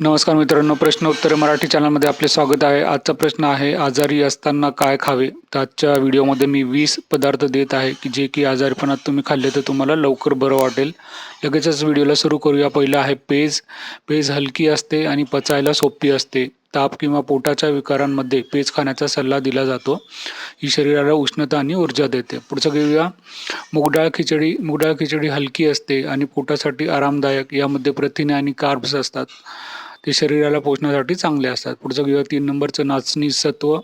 नमस्कार मित्रांनो, प्रश्न उत्तरे मराठी चॅनलमध्ये आपले स्वागत आहे. आजचा प्रश्न आहे, आजारी असताना काय खावे? तर आजच्या व्हिडिओमध्ये मी 20 पदार्थ देत आहे की जे की आजारपणात तुम्ही खाल्ले तर तुम्हाला लवकर बरं वाटेल. लगेचच व्हिडिओला सुरू करूया. पहिलं आहे पेज. पेज हलकी असते आणि पचायला सोपी असते. ताप किंवा पोटाच्या विकारांमध्ये पेज खाण्याचा सल्ला दिला जातो. ही शरीराला उष्णता आणि ऊर्जा देते. पुढचं घेऊया मूगडाळ खिचडी. मूगडाळ खिचडी हलकी असते आणि पोटासाठी आरामदायक. यामध्ये प्रथिने आणि कार्ब्स असतात. ते शरीराला पोषणासाठी चांगले असतात. पुढचं घेऊया 3 नंबरचं नाचणी सत्व.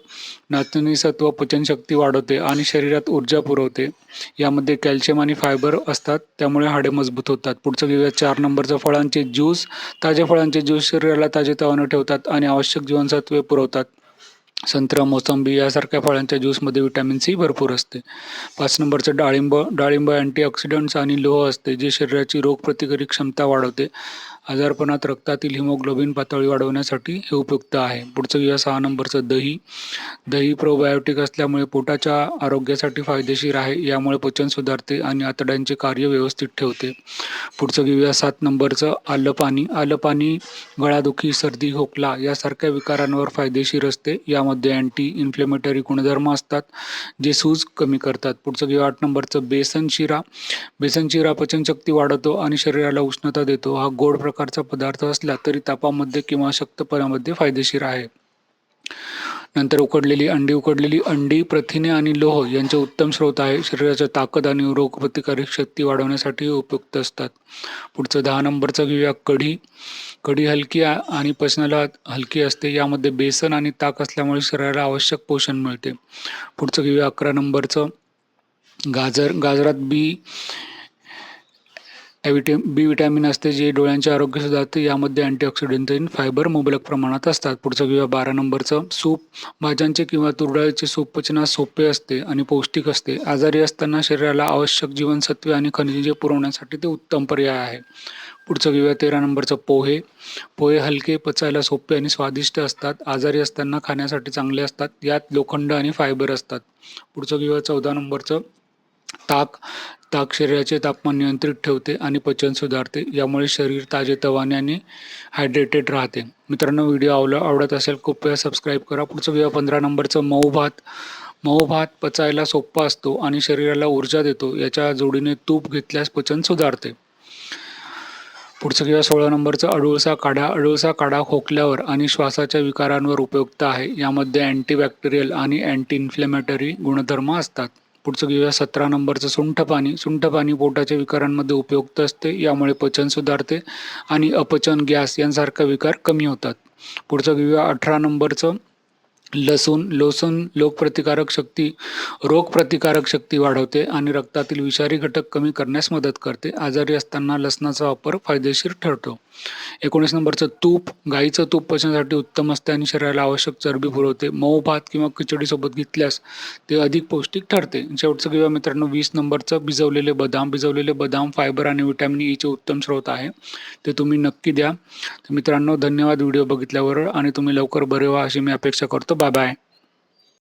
नाचणी सत्व पचनशक्ती वाढवते आणि शरीरात ऊर्जा पुरवते. यामध्ये कॅल्शियम आणि फायबर असतात, त्यामुळे हाडे मजबूत होतात. पुढचं घेऊया 4 नंबरचं फळांचे ज्यूस. ताजे फळांचे ज्यूस शरीराला ताजेतवाने ठेवतात आणि आवश्यक जीवनसत्वे पुरवतात. संत्रा, मोसंबी यासारख्या फळांच्या ज्यूसमध्ये व्हिटॅमिन सी भरपूर असते. 5 नंबरचं डाळिंब. डाळिंब अँटीऑक्सिडंट्स आणि लोह असते, जे शरीराची रोगप्रतिकारक क्षमता वाढवते. आजारपणात रक्तातील हिमोग्लोबिन पातळी वाढवण्यासाठी हे उपयुक्त आहे. पुढचं घेऊया 6 नंबरचं दही. दही प्रोबायोटिक असल्यामुळे पोटाच्या आरोग्यासाठी फायदेशीर आहे. यामुळे पचन सुधारते आणि आतड्यांचे कार्य व्यवस्थित ठेवते. पुढचं घेऊया 7 नंबरचं आलं पाणी. आलं पाणी गळादुखी, सर्दी, खोकला यासारख्या विकारांवर फायदेशीर असते. यामध्ये अँटी इन्फ्लेमेटरी गुणधर्म असतात, जे सूज कमी करतात. पुढचं घेऊया 8 नंबरचं बेसन शिरा. बेसन शिरा पचनशक्ती वाढवतो आणि शरीराला उष्णता देतो. हा गोड प्रकारचा पदार्थ असला तरी तापामध्ये किंवा शक्तपणामध्ये फायदेशीर आहे. नंतर उकडलेली अंडी. उकडलेली अंडी प्रथिने आणि लोह यांचे उत्तम स्रोत आहे. शरीराच्या ताकद आणि रोगप्रतिकारक शक्ती वाढवण्यासाठी उपयुक्त असतात. पुढचं 10 नंबरचं घेऊया कढी. कढी हलकी आणि पचनाला हलकी असते. यामध्ये बेसन आणि ताक असल्यामुळे शरीराला आवश्यक पोषण मिळते. पुढचं घेऊया 11 नंबरचं गाजर. गाजरात बी विटॅमिन असते, जे डोळ्यांचे आरोग्य सुधारते. यामध्ये अँटीऑक्सिडंट आणि फायबर मुबलक प्रमाणात असतात. पुढचं घेऊया 12 नंबरचं सूप. भाज्यांचे किंवा तुरडाळीचे सूप पचनास सोपे असते आणि पौष्टिक असते. आजारी असताना शरीराला आवश्यक जीवनसत्वे आणि खनिजे पुरवण्यासाठी ते उत्तम पर्याय आहे. पुढचं घेऊया 13 नंबरचं पोहे. पोहे हलके, पचायला सोपे आणि स्वादिष्ट असतात. आजारी असताना खाण्यासाठी चांगले असतात. यात लोखंड आणि फायबर असतात. पुढचं घेऊया 14 नंबरचं ताक. ताक शरीराचे तापमान नियंत्रित ठेवते आणि पचन सुधारते. यामुळे शरीर ताजेतवाने आणि हायड्रेटेड राहते. मित्रांनो, व्हिडिओ आवडत असेल कृपया सबस्क्राईब करा. पुढचं घेऊया 15 नंबरचं मऊ भात. मऊ भात पचायला सोपा असतो आणि शरीराला ऊर्जा देतो. याच्या जोडीने तूप घेतल्यास पचन सुधारते. पुढचं घेऊया 16 नंबरचं अडुळसा काढा. अडुळसा काढा खोकल्यावर आणि श्वासाच्या विकारांवर उपयुक्त आहे. यामध्ये अँटीबॅक्टेरियल आणि अँटी इन्फ्लेमेटरी गुणधर्म असतात. पुढचं घेऊया 17 नंबरचं सुंठ पाणी. सुंठ पाणी पोटाच्या विकारांमध्ये उपयुक्त असते. यामुळे पचन सुधारते आणि अपचन, गॅस यांसारखे विकार कमी होतात. पुढचं घेऊया 18 नंबरचं लसूण. रोगप्रतिकारक शक्ती वाढवते आणि रक्तातील विषारी घटक कमी करण्यास मदत करते. आजारी असताना लसणाचा वापर फायदेशीर ठरतो. 19 नंबरचं तूप. गाईचं तूप पचनासाठी उत्तम असते आणि शरीराला आवश्यक चरबी पुरवते. मऊ भात किंवा खिचडीसोबत घेतल्यास ते अधिक पौष्टिक ठरते. शेवटचं घेऊया मित्रांनो 20 नंबरचं भिजवलेले बदाम. भिजवलेले बदाम फायबर आणि व्हिटॅमिन ईचे उत्तम स्रोत आहे. ते तुम्ही नक्की द्या. तर मित्रांनो, धन्यवाद व्हिडिओ बघितल्यावर आणि तुम्ही लवकर बरे व्हा अशी मी अपेक्षा करतो. Bye bye.